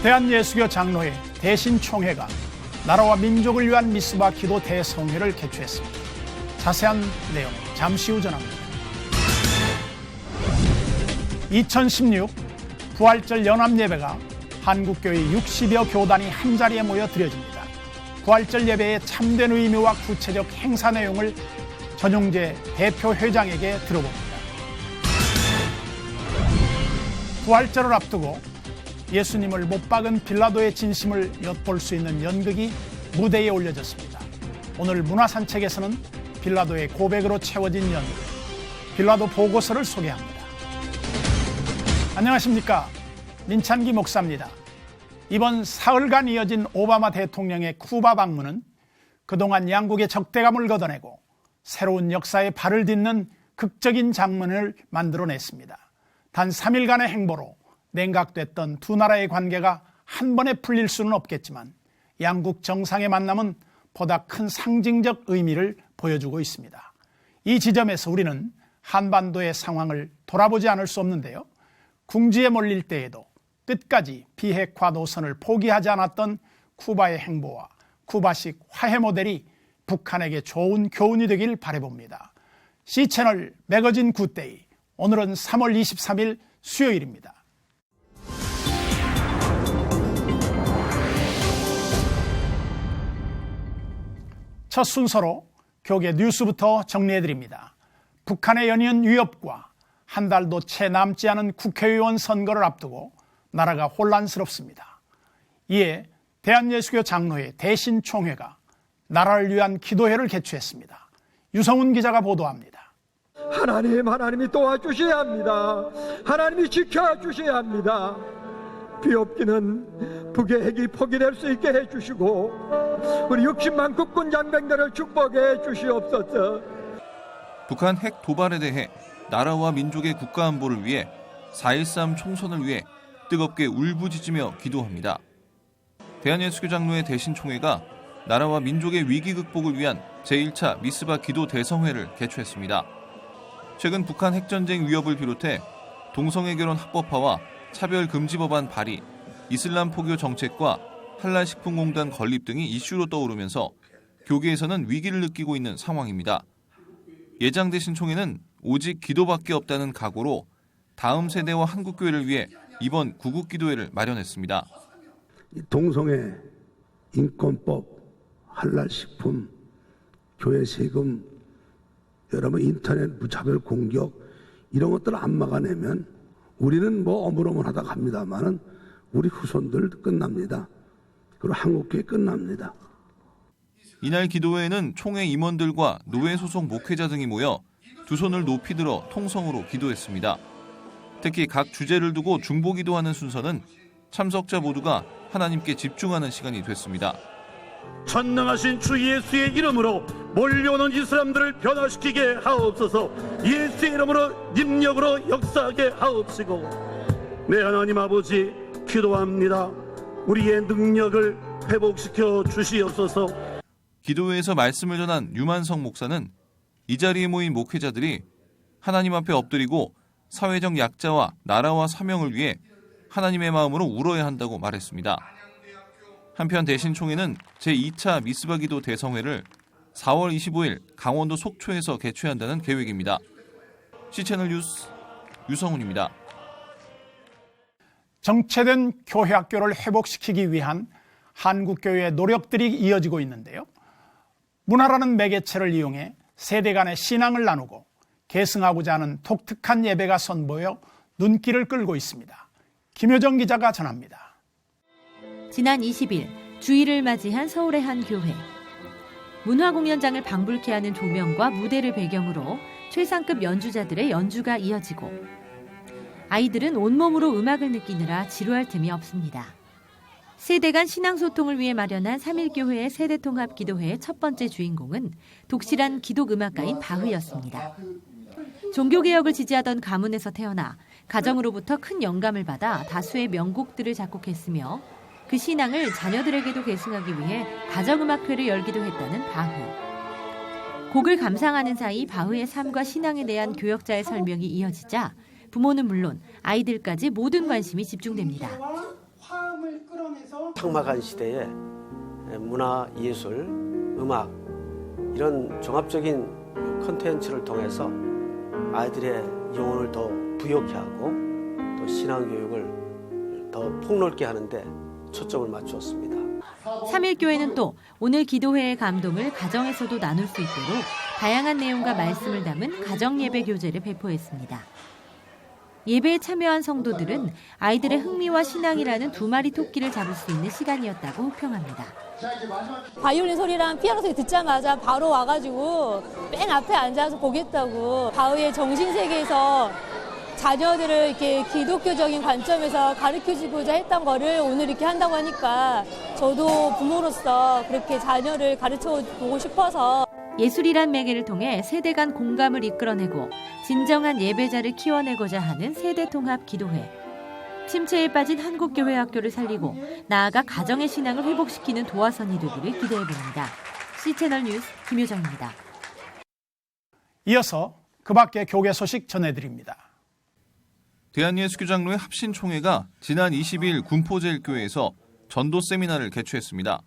대한예수교 장로회 대신총회가 나라와 민족을 위한 미스바 기도 대성회를 개최했습니다. 자세한 내용 잠시 후 전합니다. 2016 부활절 연합예배가 한국교회 60여 교단이 한자리에 모여 드려집니다. 부활절 예배의 참된 의미와 구체적 행사 내용을 전용재 대표 회장에게 들어봅니다. 부활절을 앞두고 예수님을 못 박은 빌라도의 진심을 엿볼 수 있는 연극이 무대에 올려졌습니다. 오늘 문화산책에서는 빌라도의 고백으로 채워진 연극, 빌라도 보고서를 소개합니다. 안녕하십니까? 민찬기 목사입니다. 이번 사흘간 이어진 오바마 대통령의 쿠바 방문은 그동안 양국의 적대감을 걷어내고 새로운 역사의 발을 딛는 극적인 장면을 만들어냈습니다. 단 3일간의 행보로 냉각됐던 두 나라의 관계가 한 번에 풀릴 수는 없겠지만 양국 정상의 만남은 보다 큰 상징적 의미를 보여주고 있습니다. 이 지점에서 우리는 한반도의 상황을 돌아보지 않을 수 없는데요. 궁지에 몰릴 때에도 끝까지 비핵화 노선을 포기하지 않았던 쿠바의 행보와 쿠바식 화해 모델이 북한에게 좋은 교훈이 되길 바라봅니다. C채널 매거진 굿데이, 오늘은 3월 23일 수요일입니다. 첫 순서로 교계 뉴스부터 정리해드립니다. 북한의 연이은 위협과 한 달도 채 남지 않은 국회의원 선거를 앞두고 나라가 혼란스럽습니다. 이에 대한예수교 장로회 대신총회가 나라를 위한 기도회를 개최했습니다. 유성훈 기자가 보도합니다. 하나님이 도와주셔야 합니다. 하나님이 지켜주셔야 합니다. 비옵기는 북의 핵이 포기될 수 있게 해주시고 우리 60만 국군 장병들을 축복해 주시옵소서. 북한 핵 도발에 대해 나라와 민족의 국가 안보를 위해 4.13 총선을 위해 뜨겁게 울부짖으며 기도합니다. 대한예수교 장로회 대신총회가 나라와 민족의 위기 극복을 위한 제1차 미스바 기도 대성회를 개최했습니다. 최근 북한 핵전쟁 위협을 비롯해 동성애 결혼 합법화와 차별금지법안 발의, 이슬람 포교 정책과 한랄식품공단 건립 등이 이슈로 떠오르면서 교계에서는 위기를 느끼고 있는 상황입니다. 예장 대신총회는 오직 기도밖에 없다는 각오로 다음 세대와 한국교회를 위해 이번 구국기도회를 마련했습니다. 동성애, 인권법, 한랄식품, 교회 세금, 여러분 인터넷 무차별 공격 이런 것들을 안 막아내면 우리는 어물어물하다 갑니다만은 우리 후손들 끝납니다. 그리고 한국교회 끝납니다. 이날 기도회에는 총회 임원들과 노회 소속 목회자 등이 모여 두 손을 높이 들어 통성으로 기도했습니다. 특히 각 주제를 두고 중보기도하는 순서는 참석자 모두가 하나님께 집중하는 시간이 됐습니다. 전능하신 주 예수의 이름으로 몰려오는 이 사람들을 변화시키게 하옵소서. 예수의 이름으로 능력으로 역사하게 하옵시고, 네 하나님 아버지 기도합니다. 우리의 능력을 회복시켜 주시옵소서. 기도회에서 말씀을 전한 유만성 목사는 이 자리에 모인 목회자들이 하나님 앞에 엎드리고 사회적 약자와 나라와 사명을 위해 하나님의 마음으로 울어야 한다고 말했습니다. 한편 대신총회는 제2차 미스바 기도 대성회를 4월 25일 강원도 속초에서 개최한다는 계획입니다. C채널 뉴스 유성훈입니다. 정체된 교회학교를 회복시키기 위한 한국교회의 노력들이 이어지고 있는데요. 문화라는 매개체를 이용해 세대 간의 신앙을 나누고 계승하고자 하는 독특한 예배가 선보여 눈길을 끌고 있습니다. 김효정 기자가 전합니다. 지난 20일 주일을 맞이한 서울의 한 교회. 문화공연장을 방불케 하는 조명과 무대를 배경으로 최상급 연주자들의 연주가 이어지고 아이들은 온몸으로 음악을 느끼느라 지루할 틈이 없습니다. 세대 간 신앙소통을 위해 마련한 3.1교회의 세대통합기도회의 첫 번째 주인공은 독실한 기독음악가인 바흐였습니다. 종교개혁을 지지하던 가문에서 태어나 가정으로부터 큰 영감을 받아 다수의 명곡들을 작곡했으며 그 신앙을 자녀들에게도 계승하기 위해 가정음악회를 열기도 했다는 바흐. 곡을 감상하는 사이 바흐의 삶과 신앙에 대한 교역자의 설명이 이어지자 부모는 물론 아이들까지 모든 관심이 집중됩니다. 삭막한 시대에 문화, 예술, 음악 이런 종합적인 콘텐츠를 통해서 아이들의 영혼을 더 부욕해 하고 또 신앙교육을 더 폭넓게 하는데 초점을 맞추었습니다. 3.1교회는 또 오늘 기도회의 감동을 가정에서도 나눌 수 있도록 다양한 내용과 말씀을 담은 가정예배 교재를 배포했습니다. 예배에 참여한 성도들은 아이들의 흥미와 신앙이라는 두 마리 토끼를 잡을 수 있는 시간이었다고 호평합니다. 바이올린 소리랑 피아노 소리 듣자마자 바로 와가지고 맨 앞에 앉아서 보겠다고 바흐의 정신세계에서 자녀들을 이렇게 기독교적인 관점에서 가르쳐주고자 했던 거를 오늘 이렇게 한다고 하니까 저도 부모로서 그렇게 자녀를 가르쳐보고 싶어서 예술이란 매개를 통해 세대 간 공감을 이끌어내고 진정한 예배자를 키워내고자 하는 세대통합 기도회. 침체에 빠진 한국교회 학교를 살리고 나아가 가정의 신앙을 회복시키는 도화선이 되기를 기대해봅니다. C채널 뉴스 김효정입니다. 이어서 그 밖의 교계 소식 전해드립니다. 대한예수교장로회 합신총회가 지난 20일 군포제일교회에서 전도 세미나를 개최했습니다.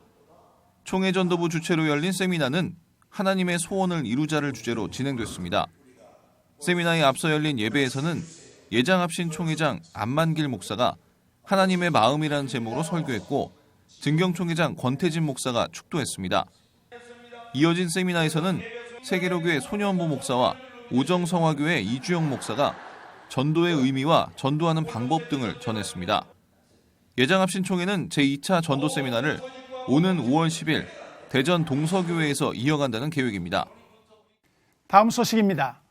총회 전도부 주최로 열린 세미나는 하나님의 소원을 이루자를 주제로 진행됐습니다. 세미나에 앞서 열린 예배에서는 예장합신총회장 안만길 목사가 하나님의 마음이라는 제목으로 설교했고 증경총회장 권태진 목사가 축도했습니다. 이어진 세미나에서는 세계로교회 손현보 목사와 오정성화교회 이주영 목사가 전도의 의미와 전도하는 방법 등을 전했습니다. 예장합신총회는 제2차 전도 세미나를 오는 5월 10일 대전 동서교회에서 이어간다는 계획입니다. 다음 소식입니다.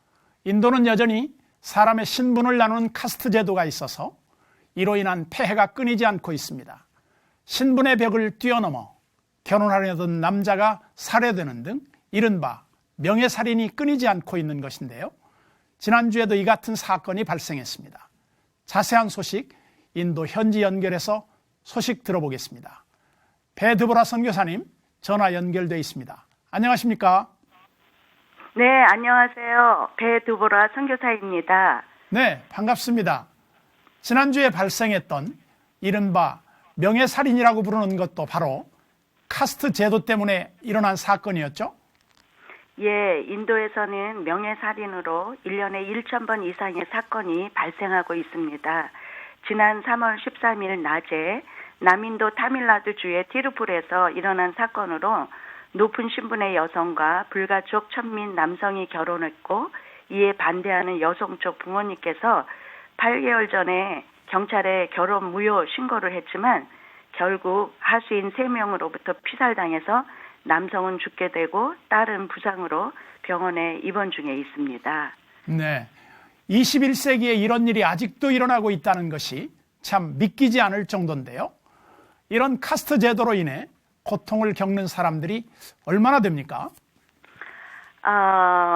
인도는 여전히 사람의 신분을 나누는 카스트 제도가 있어서 이로 인한 폐해가 끊이지 않고 있습니다. 신분의 벽을 뛰어넘어 결혼하려던 남자가 살해되는 등 이른바 명예살인이 끊이지 않고 있는 것인데요. 지난주에도 이 같은 사건이 발생했습니다. 자세한 소식 인도 현지 연결해서 소식 들어보겠습니다. 배드보라 선교사님 전화 연결돼 있습니다. 안녕하십니까? 네, 안녕하세요. 배드보라 선교사입니다. 네, 반갑습니다. 지난주에 발생했던 이른바 명예살인이라고 부르는 것도 바로 카스트 제도 때문에 일어난 사건이었죠? 예, 인도에서는 명예살인으로 1년에 1,000번 이상의 사건이 발생하고 있습니다. 지난 3월 13일 낮에 남인도 타밀나두주의 티루풀에서 일어난 사건으로 높은 신분의 여성과 불가촉 천민 남성이 결혼했고 이에 반대하는 여성 쪽 부모님께서 8개월 전에 경찰에 결혼 무효 신고를 했지만 결국 하수인 3명으로부터 피살당해서 남성은 죽게 되고 딸은 부상으로 병원에 입원 중에 있습니다. 네, 21세기에 이런 일이 아직도 일어나고 있다는 것이 참 믿기지 않을 정도인데요. 이런 카스트 제도로 인해 고통을 겪는 사람들이 얼마나 됩니까?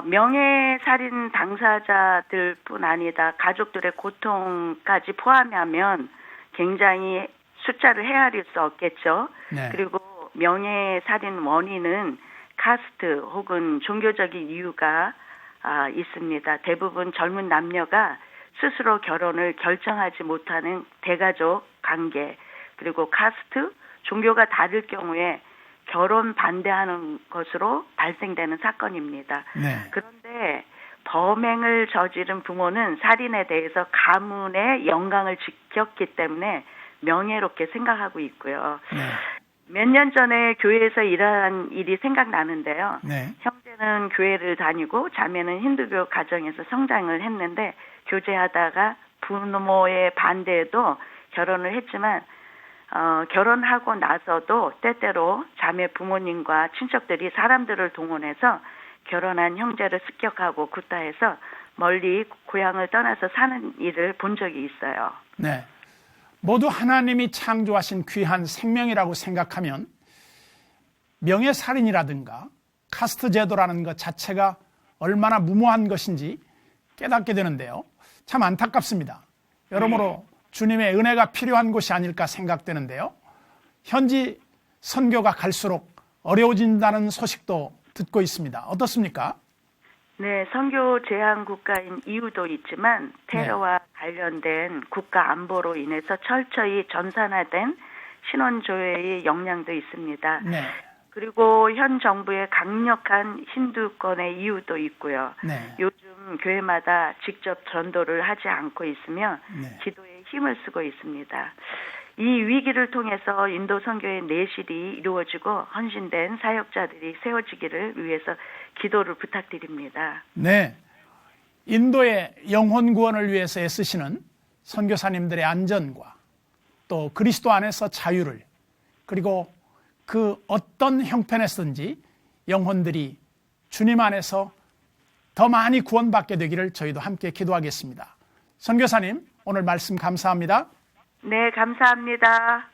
명예살인 당사자들뿐 아니다 가족들의 고통까지 포함하면 굉장히 숫자를 헤아릴 수 없겠죠. 네. 그리고 명예살인 원인은 카스트 혹은 종교적인 이유가 있습니다. 대부분 젊은 남녀가 스스로 결혼을 결정하지 못하는 대가족 관계, 그리고 카스트, 종교가 다를 경우에 결혼 반대하는 것으로 발생되는 사건입니다. 네. 그런데 범행을 저지른 부모는 살인에 대해서 가문의 영광을 지켰기 때문에 명예롭게 생각하고 있고요. 네. 몇 년 전에 교회에서 일한 일이 생각나는데요. 네. 형제는 교회를 다니고 자매는 힌두교 가정에서 성장을 했는데 교제하다가 부모의 반대에도 결혼을 했지만 결혼하고 나서도 때때로 자매 부모님과 친척들이 사람들을 동원해서 결혼한 형제를 습격하고 구타해서 멀리 고향을 떠나서 사는 일을 본 적이 있어요. 네. 모두 하나님이 창조하신 귀한 생명이라고 생각하면 명예살인이라든가 카스트 제도라는 것 자체가 얼마나 무모한 것인지 깨닫게 되는데요. 참 안타깝습니다. 여러모로 주님의 은혜가 필요한 곳이 아닐까 생각되는데요. 현지 선교가 갈수록 어려워진다는 소식도 듣고 있습니다. 어떻습니까? 네, 선교 제한 국가인 이유도 있지만 테러와 관련된 국가 안보로 인해서 철저히 전산화된 신원조회의 역량도 있습니다. 네. 그리고 현 정부의 강력한 힌두권의 이유도 있고요. 네. 요즘 교회마다 직접 전도를 하지 않고 있으며 네. 기도에 힘을 쓰고 있습니다. 이 위기를 통해서 인도 선교의 내실이 이루어지고 헌신된 사역자들이 세워지기를 위해서 기도를 부탁드립니다. 네. 인도의 영혼 구원을 위해서 애쓰시는 선교사님들의 안전과 또 그리스도 안에서 자유를, 그리고 그 어떤 형편에서든지 영혼들이 주님 안에서 더 많이 구원받게 되기를 저희도 함께 기도하겠습니다. 선교사님, 오늘 말씀 감사합니다. 네, 감사합니다.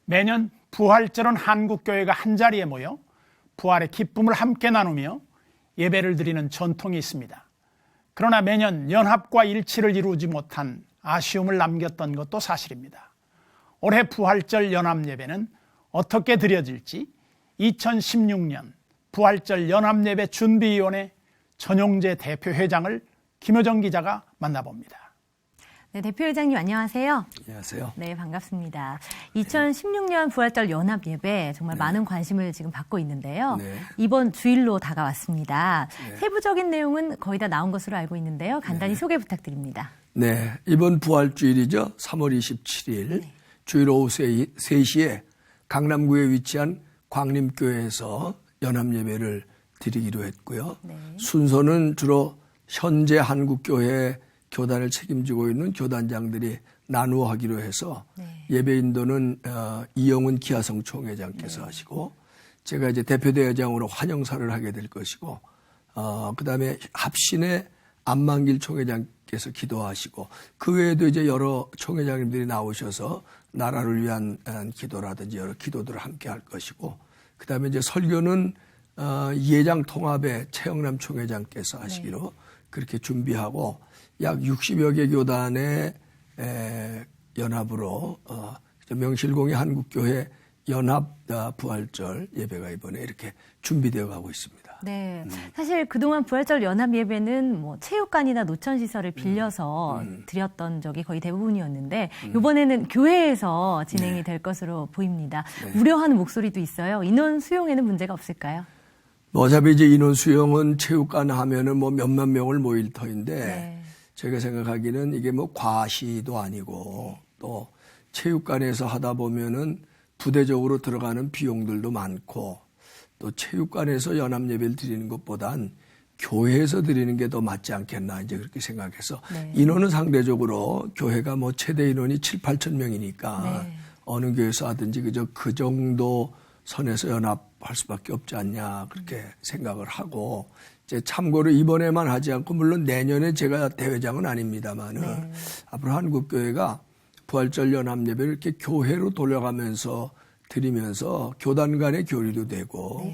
매년 부활절은 한국교회가 한자리에 모여 부활의 기쁨을 함께 나누며 예배를 드리는 전통이 있습니다. 그러나 매년 연합과 일치를 이루지 못한 아쉬움을 남겼던 것도 사실입니다. 올해 부활절 연합예배는 어떻게 드려질지 2016년 부활절 연합예배 준비위원회 전용재 대표회장을 김효정 기자가 만나봅니다. 네, 대표회장님 안녕하세요. 안녕하세요. 네, 반갑습니다. 2016년 부활절 연합예배 정말 많은 관심을 지금 받고 있는데요. 네. 이번 주일로 다가왔습니다. 네. 세부적인 내용은 거의 다 나온 것으로 알고 있는데요. 간단히 소개 부탁드립니다. 네, 이번 부활주일이죠. 3월 27일 주일 오후 3시에 강남구에 위치한 광림교회에서 연합예배를 드리기로 했고요. 네. 순서는 주로 현재 한국교회 교단을 책임지고 있는 교단장들이 나누어 하기로 해서 예배 인도는 이영훈 기아성 총회장께서 하시고 제가 이제 대표대회장으로 환영사를 하게 될 것이고 그다음에 합신의 안만길 총회장께서 기도하시고 그 외에도 이제 여러 총회장님들이 나오셔서 나라를 위한 기도라든지 여러 기도들을 함께 할 것이고 그다음에 이제 설교는 예장 통합의 최영남 총회장께서 하시기로 그렇게 준비하고 약 60여 개 교단의 연합으로 명실공히 한국교회 연합 부활절 예배가 이번에 이렇게 준비되어 가고 있습니다. 네, 사실 그동안 부활절 연합 예배는 뭐 체육관이나 노천 시설을 빌려서 드렸던 적이 거의 대부분이었는데 이번에는 교회에서 진행이 될 것으로 보입니다. 우려하는 목소리도 있어요. 인원 수용에는 문제가 없을까요? 어차피 이제 인원 수용은 체육관 하면은 뭐 몇만 명을 모일 터인데 제가 생각하기는 이게 뭐 과시도 아니고 또 체육관에서 하다 보면은 부대적으로 들어가는 비용들도 많고 또 체육관에서 연합예배를 드리는 것보단 교회에서 드리는 게 더 맞지 않겠나 이제 그렇게 생각해서 인원은 상대적으로 교회가 뭐 최대 인원이 7, 8천 명이니까 어느 교회에서 하든지 그저 그 정도 선에서 연합할 수밖에 없지 않냐 그렇게 생각을 하고 이제 참고로 이번에만 하지 않고 물론 내년에 제가 대회장은 아닙니다만은 앞으로 한국교회가 부활절 연합예배를 이렇게 교회로 돌려가면서 드리면서 교단 간의 교류도 되고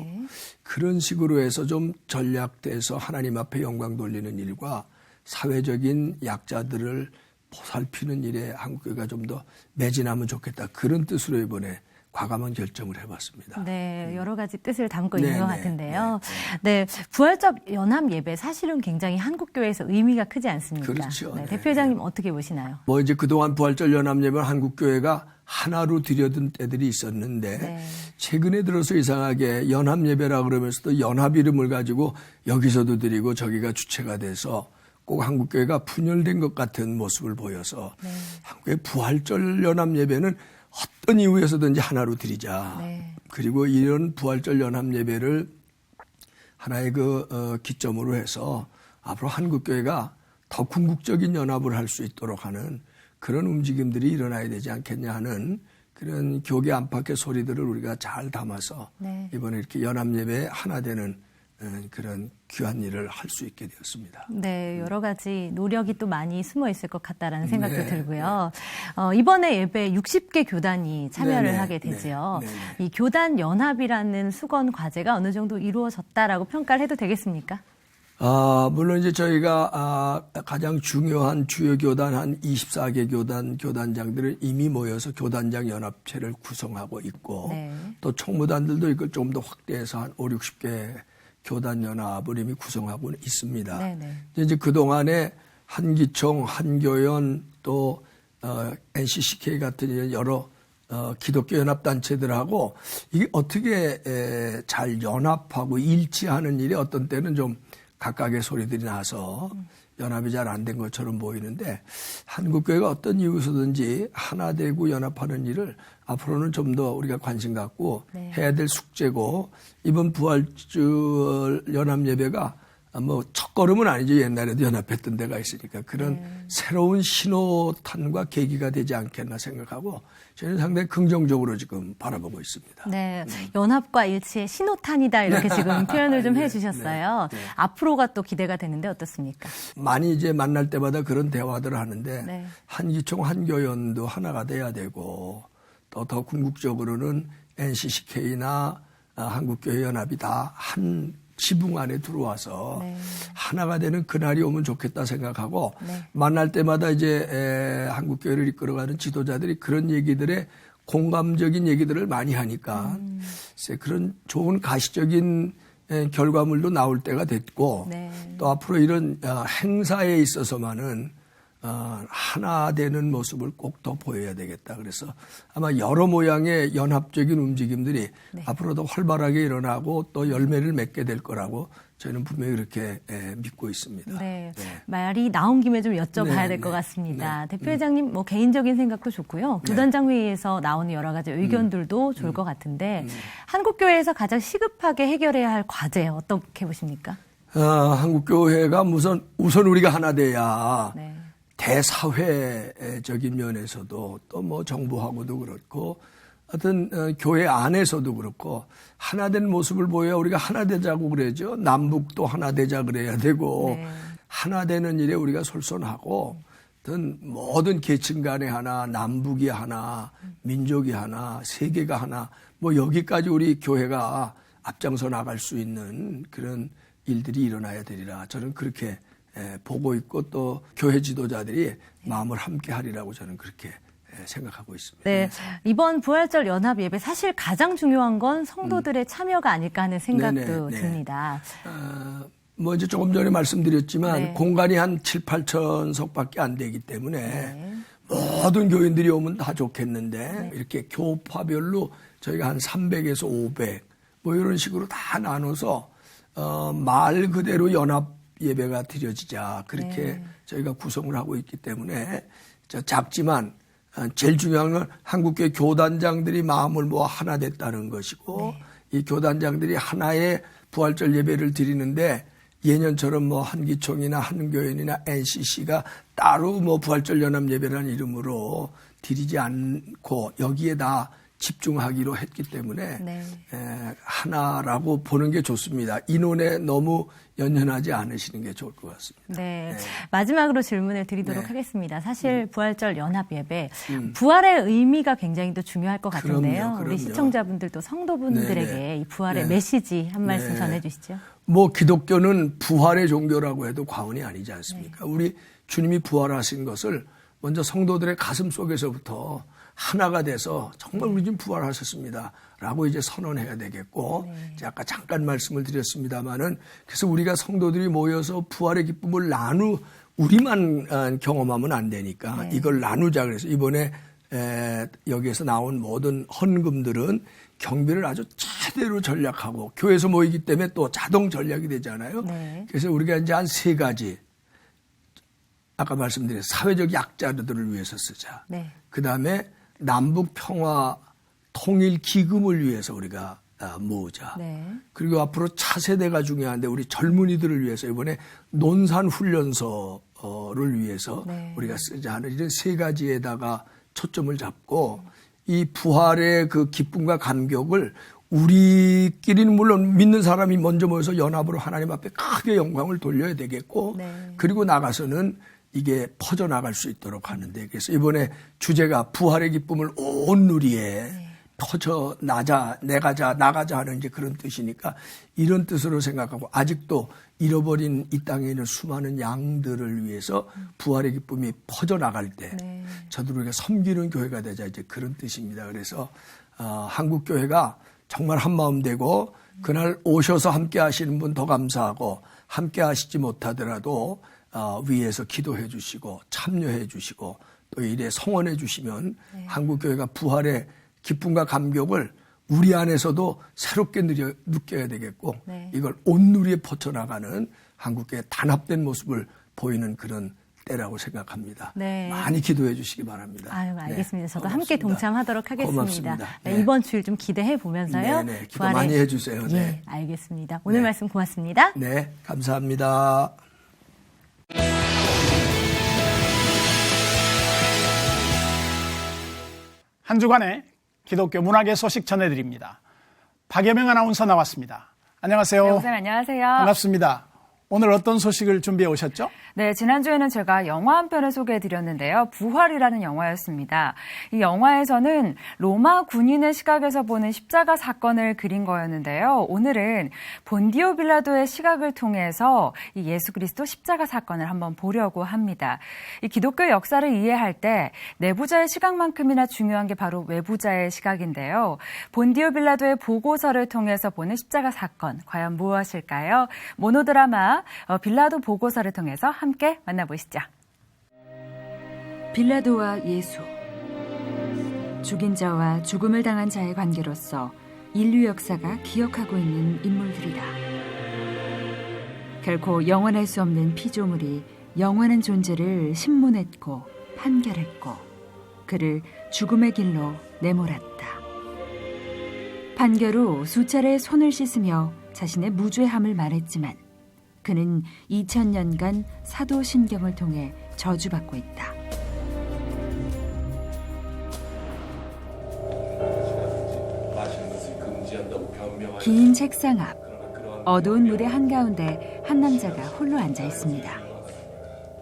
그런 식으로 해서 좀 전략돼서 하나님 앞에 영광 돌리는 일과 사회적인 약자들을 보살피는 일에 한국교회가 좀 더 매진하면 좋겠다. 그런 뜻으로 이번에 과감한 결정을 해봤습니다. 네, 여러 가지 뜻을 담고 있는 것 같은데요. 네, 부활절 연합 예배 사실은 굉장히 한국교회에서 의미가 크지 않습니까? 그렇죠. 네, 대표회장님 어떻게 보시나요? 뭐 이제 그동안 부활절 연합 예배는 한국교회가 하나로 드려둔 때들이 있었는데 최근에 들어서 이상하게 연합 예배라 그러면서도 연합 이름을 가지고 여기서도 드리고 저기가 주체가 돼서 꼭 한국교회가 분열된 것 같은 모습을 보여서 한국의 부활절 연합 예배는 어떤 이유에서든지 하나로 드리자. 그리고 이런 부활절 연합 예배를 하나의 기점으로 해서 앞으로 한국교회가 더 궁극적인 연합을 할 수 있도록 하는 그런 움직임들이 일어나야 되지 않겠냐 하는 그런 교계 안팎의 소리들을 우리가 잘 담아서 이번에 이렇게 연합 예배에 하나 되는 그런 귀한 일을 할 수 있게 되었습니다. 네, 여러 가지 노력이 또 많이 숨어 있을 것 같다라는 생각도 들고요. 이번에 예배에 60개 교단이 참여를 하게 되죠. 이 교단 연합이라는 수건 과제가 어느 정도 이루어졌다라고 평가를 해도 되겠습니까? 물론 이제 저희가 가장 중요한 주요 교단 한 24개 교단장들을 이미 모여서 교단장 연합체를 구성하고 있고 또 총무단들도 이걸 좀 더 확대해서 한 5, 60개 교단 연합을 이미 구성하고 있습니다. 이제 그동안에 한기총, 한교연 또 NCCK 같은 여러 기독교 연합단체들하고 이게 어떻게 잘 연합하고 일치하는 일이 어떤 때는 좀 각각의 소리들이 나서 연합이 잘 안 된 것처럼 보이는데 한국교회가 어떤 이유에서든지 하나 되고 연합하는 일을 앞으로는 좀 더 우리가 관심 갖고 해야 될 숙제고 이번 부활절 연합 예배가 뭐 첫걸음은 아니죠. 옛날에도 연합했던 데가 있으니까 그런 새로운 신호탄과 계기가 되지 않겠나 생각하고 저는 상당히 긍정적으로 지금 바라보고 있습니다. 네, 연합과 일치의 신호탄이다 이렇게 지금 표현을 좀 해주셨어요. 앞으로가 또 기대가 되는데 어떻습니까? 많이 이제 만날 때마다 그런 대화들을 하는데 한기총, 한교연도 하나가 돼야 되고 또 더 궁극적으로는 NCCK나 한국교회 연합이 다 한 지붕 안에 들어와서 하나가 되는 그날이 오면 좋겠다 생각하고 만날 때마다 이제 한국교회를 이끌어가는 지도자들이 그런 얘기들에 공감적인 얘기들을 많이 하니까 그런 좋은 가시적인 결과물도 나올 때가 됐고 또 앞으로 이런 행사에 있어서만은 하나 되는 모습을 꼭 더 보여야 되겠다. 그래서 아마 여러 모양의 연합적인 움직임들이 앞으로도 활발하게 일어나고 또 열매를 맺게 될 거라고 저희는 분명히 그렇게 믿고 있습니다. 말이 나온 김에 좀 여쭤봐야 될 것 같습니다. 대표회장님 뭐 개인적인 생각도 좋고요. 교단장 회의에서 나오는 여러 가지 의견들도 좋을 것 같은데 한국교회에서 가장 시급하게 해결해야 할 과제 어떻게 보십니까? 한국교회가 우선 우리가 하나 돼야 대사회적인 면에서도 또 뭐 정부하고도 그렇고 어떤 교회 안에서도 그렇고 하나 된 모습을 보여야 우리가 하나 되자고 그러죠. 남북도 하나 되자 그래야 되고 하나 되는 일에 우리가 솔선하고 어떤 모든 계층 간에 하나, 남북이 하나, 민족이 하나, 세계가 하나 뭐 여기까지 우리 교회가 앞장서 나갈 수 있는 그런 일들이 일어나야 되리라. 저는 그렇게 보고 있고 또 교회 지도자들이 마음을 함께 하리라고 저는 그렇게 생각하고 있습니다. 이번 부활절 연합 예배 사실 가장 중요한 건 성도들의 참여가 아닐까 하는 생각도 듭니다. 뭐 이제 조금 전에 말씀드렸지만 공간이 한 7, 8천 석밖에 안 되기 때문에 모든 교인들이 오면 다 좋겠는데 이렇게 교파별로 저희가 한 300에서 500 뭐 이런 식으로 다 나눠서 말 그대로 연합 예배가 드려지자 그렇게 저희가 구성을 하고 있기 때문에 작지만 제일 중요한 건 한국교회 교단장들이 마음을 모아 하나 됐다는 것이고 이 교단장들이 하나의 부활절 예배를 드리는데 예년처럼 뭐 한기총이나 한교연이나 NCC가 따로 뭐 부활절 연합 예배라는 이름으로 드리지 않고 여기에 다 집중하기로 했기 때문에 하나라고 보는 게 좋습니다. 인원에 너무 연연하지 않으시는 게 좋을 것 같습니다. 마지막으로 질문을 드리도록 하겠습니다. 사실 부활절 연합 예배 부활의 의미가 굉장히 또 중요할 것 같은데요. 그럼요. 우리 시청자분들도 성도분들에게 이 부활의 메시지 한 말씀 전해주시죠. 뭐 기독교는 부활의 종교라고 해도 과언이 아니지 않습니까? 우리 주님이 부활하신 것을 먼저 성도들의 가슴 속에서부터 하나가 돼서 정말 우리 주님 부활하셨습니다. 라고 이제 선언해야 되겠고, 아까 잠깐 말씀을 드렸습니다만은, 그래서 우리가 성도들이 모여서 부활의 기쁨을 우리만 경험하면 안 되니까 이걸 나누자. 그래서 이번에 여기에서 나온 모든 헌금들은 경비를 아주 제대로 전략하고 교회에서 모이기 때문에 또 자동 전략이 되잖아요. 그래서 우리가 이제 한 3가지. 아까 말씀드린 사회적 약자들을 위해서 쓰자. 네. 그다음에 남북 평화 통일 기금을 위해서 우리가 모으자. 네. 그리고 앞으로 차세대가 중요한데 우리 젊은이들을 위해서 이번에 논산훈련소를 위해서 네. 우리가 쓰자 하는 이런 세 가지에다가 초점을 잡고 이 부활의 그 기쁨과 감격을 우리끼리는 물론 믿는 사람이 먼저 모여서 연합으로 하나님 앞에 크게 영광을 돌려야 되겠고 네. 그리고 나가서는 이게 퍼져나갈 수 있도록 하는데 그래서 이번에 주제가 부활의 기쁨을 온 누리에 퍼져 나가자 하는 이제 그런 뜻이니까 이런 뜻으로 생각하고 아직도 잃어버린 이 땅에 있는 수많은 양들을 위해서 부활의 기쁨이 퍼져나갈 때 네. 저도 우리가 섬기는 교회가 되자 이제 그런 뜻입니다. 그래서 한국 교회가 정말 한마음 되고 그날 오셔서 함께 하시는 분 더 감사하고 함께 하시지 못하더라도 위에서 기도해 주시고 참여해 주시고 또 일에 성원해 주시면 네. 한국교회가 부활의 기쁨과 감격을 우리 안에서도 새롭게 느껴야 되겠고 네. 이걸 온 누리에 퍼져나가는 한국교회의 단합된 모습을 보이는 그런 때라고 생각합니다. 네. 많이 기도해 주시기 바랍니다. 아유, 알겠습니다. 네, 저도 고맙습니다. 함께 동참하도록 하겠습니다. 고맙습니다. 네, 네. 이번 주일 좀 기대해 보면서요. 네, 기도 많이 해주세요. 네. 예, 알겠습니다. 오늘 네. 말씀 고맙습니다. 네, 감사합니다. 한 주간의 기독교 문학의 소식 전해드립니다. 박여명 아나운서 나왔습니다. 안녕하세요. 네, 선생님 안녕하세요. 반갑습니다. 오늘 어떤 소식을 준비해 오셨죠? 네, 지난주에는 제가 영화 한 편을 소개해드렸는데요. 부활이라는 영화였습니다. 이 영화에서는 로마 군인의 시각에서 보는 십자가 사건을 그린 거였는데요. 오늘은 본디오 빌라도의 시각을 통해서 이 예수 그리스도 십자가 사건을 한번 보려고 합니다. 이 기독교 역사를 이해할 때 내부자의 시각만큼이나 중요한 게 바로 외부자의 시각인데요. 본디오 빌라도의 보고서를 통해서 보는 십자가 사건, 과연 무엇일까요? 모노드라마 빌라도 보고서를 통해서 함께 만나보시죠. 빌라도와 예수. 죽인 자와 죽음을 당한 자의 관계로서 인류 역사가 기억하고 있는 인물들이다. 결코 영원할 수 없는 피조물이 영원한 존재를 신문했고 판결했고 그를 죽음의 길로 내몰았다. 판결 후 수차례 손을 씻으며 자신의 무죄함을 말했지만 그는 2000년간 사도신경을 통해 저주받고 있다. 긴 책상 앞, 어두운 무대 한가운데 한 남자가 홀로 앉아 있습니다.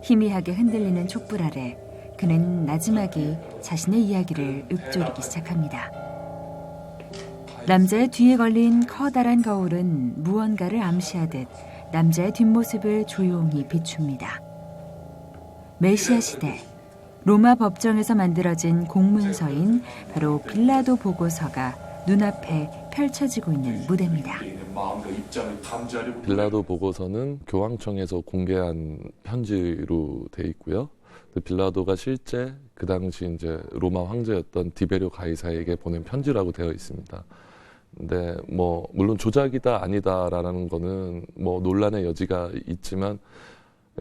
희미하게 흔들리는 촛불 아래 그는 나지막이 자신의 이야기를 읊조리기 시작합니다. 남자의 뒤에 걸린 커다란 거울은 무언가를 암시하듯 남자의 뒷모습을 조용히 비춥니다. 메시아 시대 로마 법정에서 만들어진 공문서인 바로 빌라도 보고서가 눈앞에 펼쳐지고 있는 무대입니다. 빌라도 보고서는 교황청에서 공개한 편지로 돼 있고요. 빌라도가 실제 그 당시 이제 로마 황제였던 디베rio 가이사에게 보낸 편지라고 되어 있습니다. 근데 뭐 물론 조작이다 아니다라는 거는 뭐 논란의 여지가 있지만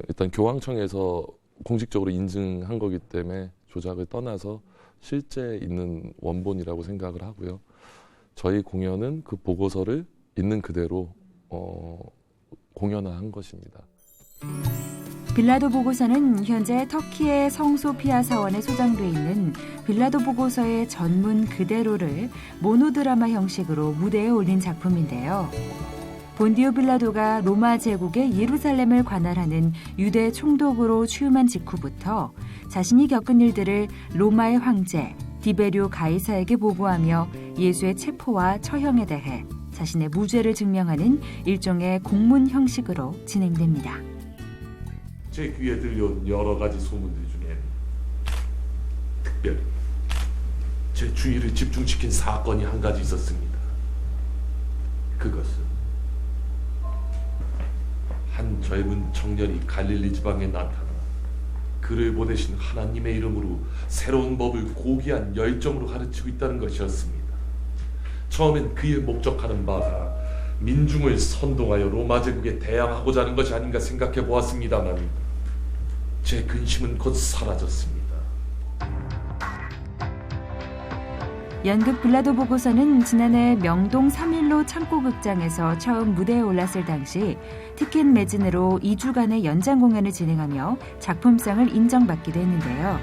일단 교황청에서 공식적으로 인증한 거기 때문에 조작을 떠나서 실제 있는 원본이라고 생각을 하고요. 저희 공연은 그 보고서를 있는 그대로 공연화한 것입니다. 빌라도 보고서는 현재 터키의 성소피아 사원에 소장돼 있는 빌라도 보고서의 전문 그대로를 모노드라마 형식으로 무대에 올린 작품인데요. 본디오 빌라도가 로마 제국의 예루살렘을 관할하는 유대 총독으로 취임한 직후부터 자신이 겪은 일들을 로마의 황제 디베rio 가이사에게 보고하며 예수의 체포와 처형에 대해 자신의 무죄를 증명하는 일종의 공문 형식으로 진행됩니다. 제 귀에 들려온 여러 가지 소문들 중에 특별히 제 주의를 집중시킨 사건이 한 가지 있었습니다. 그것은 한 젊은 청년이 갈릴리 지방에 나타나 그를 보내신 하나님의 이름으로 새로운 법을 고귀한 열정으로 가르치고 있다는 것이었습니다. 처음엔 그의 목적하는 바가 민중을 선동하여 로마 제국에 대항하고자 하는 것이 아닌가 생각해 보았습니다만 제 근심은 곧 사라졌습니다. 연극 빌라도 보고서는 지난해 명동 3.15 창고극장에서 처음 무대에 올랐을 당시 티켓 매진으로 2주간의 연장 공연을 진행하며 작품상을 인정받기도 했는데요.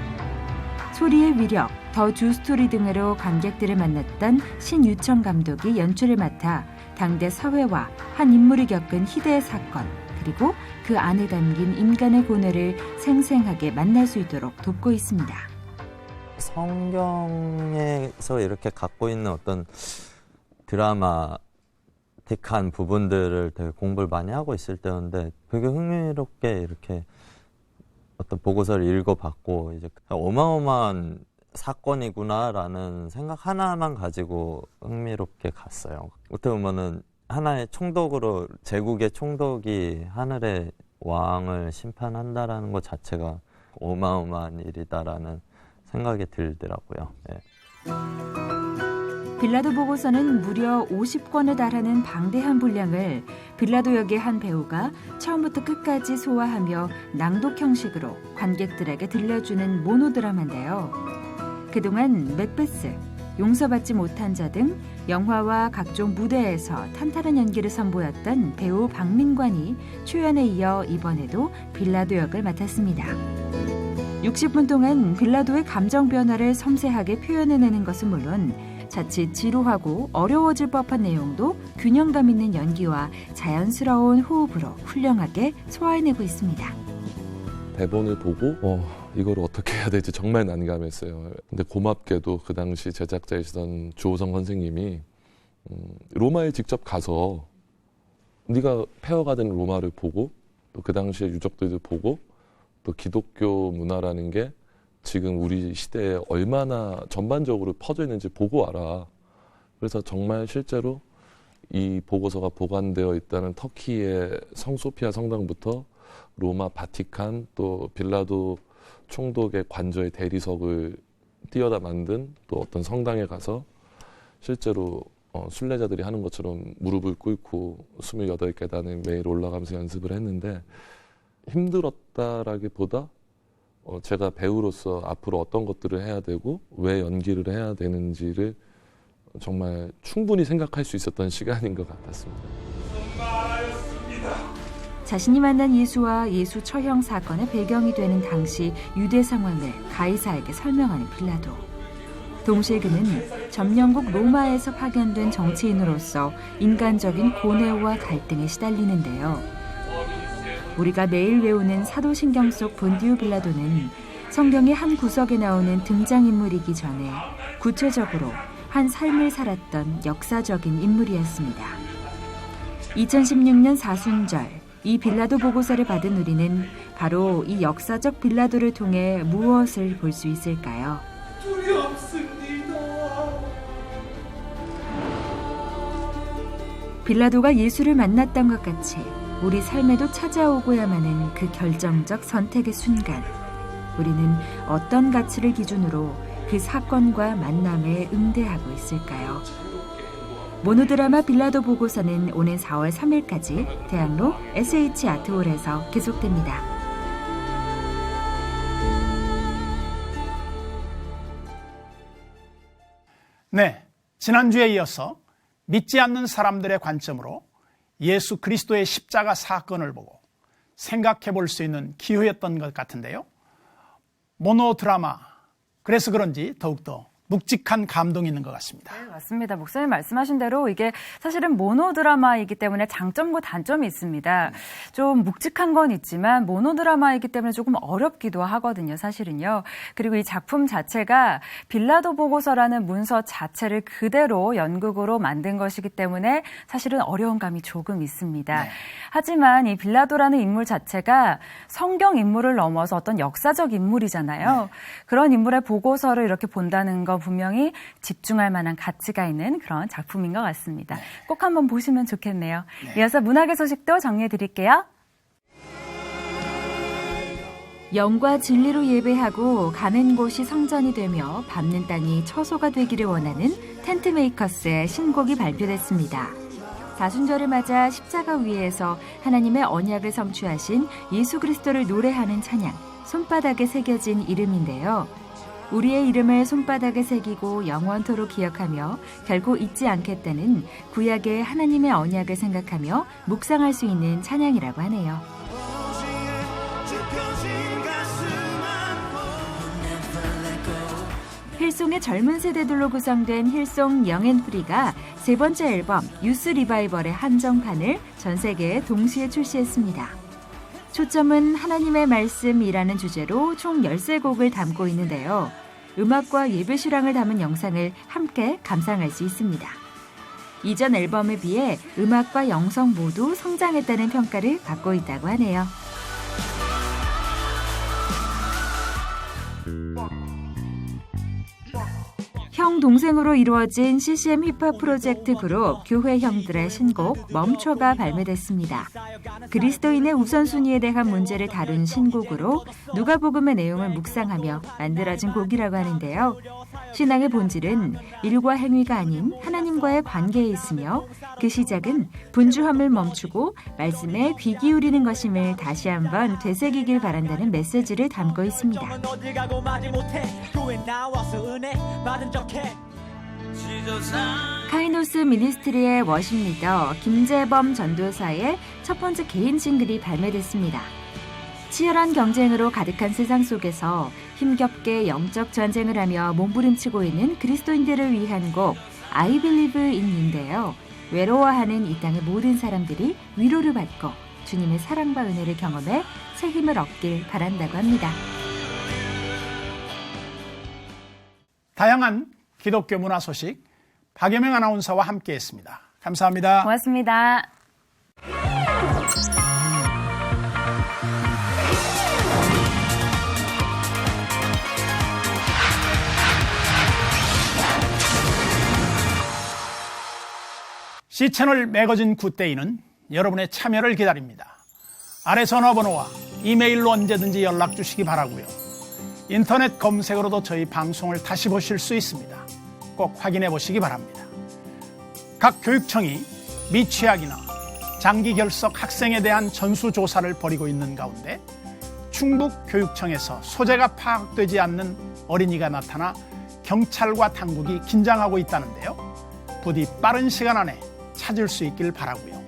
소리의 위력, 더 주 스토리 등으로 관객들을 만났던 신유청 감독이 연출을 맡아 당대 사회와 한 인물이 겪은 희대의 사건, 그리고 그 안에 담긴 인간의 고뇌를 생생하게 만날 수 있도록 돕고 있습니다. 성경에서 이렇게 갖고 있는 어떤 드라마틱한 부분들을 되게 공부를 많이 하고 있을 때였는데 되게 흥미롭게 이렇게 어떤 보고서를 읽어봤고 이제 어마어마한 사건이구나라는 생각 하나만 가지고 흥미롭게 갔어요. 어떻게 보면은 하나의 총독으로 제국의 총독이 하늘의 왕을 심판한다라는 것 자체가 어마어마한 일이다라는 생각이 들더라고요. 네. 빌라도 보고서는 무려 50권에 달하는 방대한 분량을 빌라도 역의 한 배우가 처음부터 끝까지 소화하며 낭독 형식으로 관객들에게 들려주는 모노드라마인데요. 그동안 맥베스, 용서받지 못한 자 등 영화와 각종 무대에서 탄탄한 연기를 선보였던 배우 박민관이 초연에 이어 이번에도 빌라도 역을 맡았습니다. 60분 동안 빌라도의 감정 변화를 섬세하게 표현해내는 것은 물론 자칫 지루하고 어려워질 법한 내용도 균형감 있는 연기와 자연스러운 호흡으로 훌륭하게 소화해내고 있습니다. 대본을 보고 이걸 어떻게 해야 될지 정말 난감했어요. 근데 고맙게도 그 당시 제작자이시던 주호성 선생님이 로마에 직접 가서 네가 폐허가된 로마를 보고 또 그 당시의 유적들도 보고 또 기독교 문화라는 게 지금 우리 시대에 얼마나 전반적으로 퍼져 있는지 보고 와라. 그래서 정말 실제로 이 보고서가 보관되어 있다는 터키의 성소피아 성당부터 로마 바티칸 또 빌라도 총독의 관저의 대리석을 띄어다 만든 또 어떤 성당에 가서 실제로 순례자들이 하는 것처럼 무릎을 꿇고 28계단을 매일 올라가면서 연습을 했는데 힘들었다라기보다 제가 배우로서 앞으로 어떤 것들을 해야 되고 왜 연기를 해야 되는지를 정말 충분히 생각할 수 있었던 시간인 것 같았습니다. 자신이 만난 예수와 예수 처형 사건의 배경이 되는 당시 유대 상황을 가이사에게 설명하는 빌라도. 동시에 그는 점령국 로마에서 파견된 정치인으로서 인간적인 고뇌와 갈등에 시달리는데요. 우리가 매일 외우는 사도신경 속 본디오 빌라도는 성경의 한 구석에 나오는 등장인물이기 전에 구체적으로 한 삶을 살았던 역사적인 인물이었습니다. 2016년 사순절 이 빌라도 보고서를 받은 우리는 바로 이 역사적 빌라도를 통해 무엇을 볼 수 있을까요? 두렵습니다. 빌라도가 예수를 만났던 것 같이 우리 삶에도 찾아오고야만 하는 그 결정적 선택의 순간, 우리는 어떤 가치를 기준으로 그 사건과 만남에 응대하고 있을까요? 모노드라마 빌라도 보고서는 오는 4월 3일까지 대학로 SH 아트홀에서 계속됩니다. 네, 지난주에 이어서 믿지 않는 사람들의 관점으로 예수 그리스도의 십자가 사건을 보고 생각해 볼 수 있는 기회였던 것 같은데요. 모노드라마, 그래서 그런지 더욱더 묵직한 감동이 있는 것 같습니다. 네, 맞습니다. 목사님 말씀하신 대로 이게 사실은 모노드라마이기 때문에 장점과 단점이 있습니다. 좀 묵직한 건 있지만 모노드라마이기 때문에 조금 어렵기도 하거든요, 사실은요. 그리고 이 작품 자체가 빌라도 보고서라는 문서 자체를 그대로 연극으로 만든 것이기 때문에 사실은 어려운 감이 조금 있습니다. 네. 하지만 이 빌라도라는 인물 자체가 성경 인물을 넘어서 어떤 역사적 인물이잖아요. 네. 그런 인물의 보고서를 이렇게 본다는 거 분명히 집중할 만한 가치가 있는 그런 작품인 것 같습니다. 네. 꼭 한번 보시면 좋겠네요. 네. 이어서 문학의 소식도 정리해 드릴게요. 영과 진리로 예배하고 가는 곳이 성전이 되며 밟는 땅이 처소가 되기를 원하는 텐트메이커스의 신곡이 발표됐습니다. 사순절을 맞아 십자가 위에서 하나님의 언약을 성취하신 예수 그리스도를 노래하는 찬양, 손바닥에 새겨진 이름인데요. 우리의 이름을 손바닥에 새기고 영원토록 기억하며 결코 잊지 않겠다는 구약의 하나님의 언약을 생각하며 묵상할 수 있는 찬양이라고 하네요. 힐송의 젊은 세대들로 구성된 힐송 영앤프리가 세 번째 앨범 유스 리바이벌의 한정판을 전 세계에 동시에 출시했습니다. 초점은 하나님의 말씀이라는 주제로 총 13곡을 담고 있는데요. 음악과 예배 실황을 담은 영상을 함께 감상할 수 있습니다. 이전 앨범에 비해 음악과 영성 모두 성장했다는 평가를 받고 있다고 하네요. 형 동생으로 이루어진 CCM 힙합 프로젝트 그룹 교회 형들의 신곡 멈춰가 발매됐습니다. 그리스도인의 우선순위에 대한 문제를 다룬 신곡으로 누가복음의 내용을 묵상하며 만들어진 곡이라고 하는데요. 신앙의 본질은 일과 행위가 아닌 하나님과의 관계에 있으며 그 시작은 분주함을 멈추고 말씀에 귀 기울이는 것임을 다시 한번 되새기길 바란다는 메시지를 담고 있습니다. 카이노스 미니스트리의 워십 리더 김재범 전도사의 첫 번째 개인 싱글이 발매됐습니다. 치열한 경쟁으로 가득한 세상 속에서 힘겹게 영적 전쟁을 하며 몸부림치고 있는 그리스도인들을 위한 곡 I Believe In인데요. 외로워하는 이 땅의 모든 사람들이 위로를 받고 주님의 사랑과 은혜를 경험해 새 힘을 얻길 바란다고 합니다. 다양한 기독교 문화 소식 박예명 아나운서와 함께했습니다. 감사합니다. 고맙습니다. C채널 매거진 굿데이는 여러분의 참여를 기다립니다. 아래 전화번호와 이메일로 언제든지 연락 주시기 바라고요. 인터넷 검색으로도 저희 방송을 다시 보실 수 있습니다. 꼭 확인해 보시기 바랍니다. 각 교육청이 미취학이나 장기 결석 학생에 대한 전수조사를 벌이고 있는 가운데 충북교육청에서 소재가 파악되지 않는 어린이가 나타나 경찰과 당국이 긴장하고 있다는데요. 부디 빠른 시간 안에 찾을 수 있길 바라고요.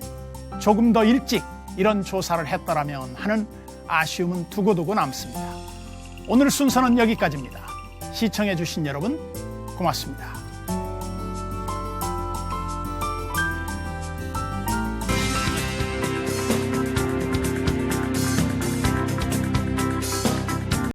조금 더 일찍 이런 조사를 했더라면 하는 아쉬움은 두고두고 남습니다. 오늘 순서는 여기까지입니다. 시청해 주신 여러분 고맙습니다.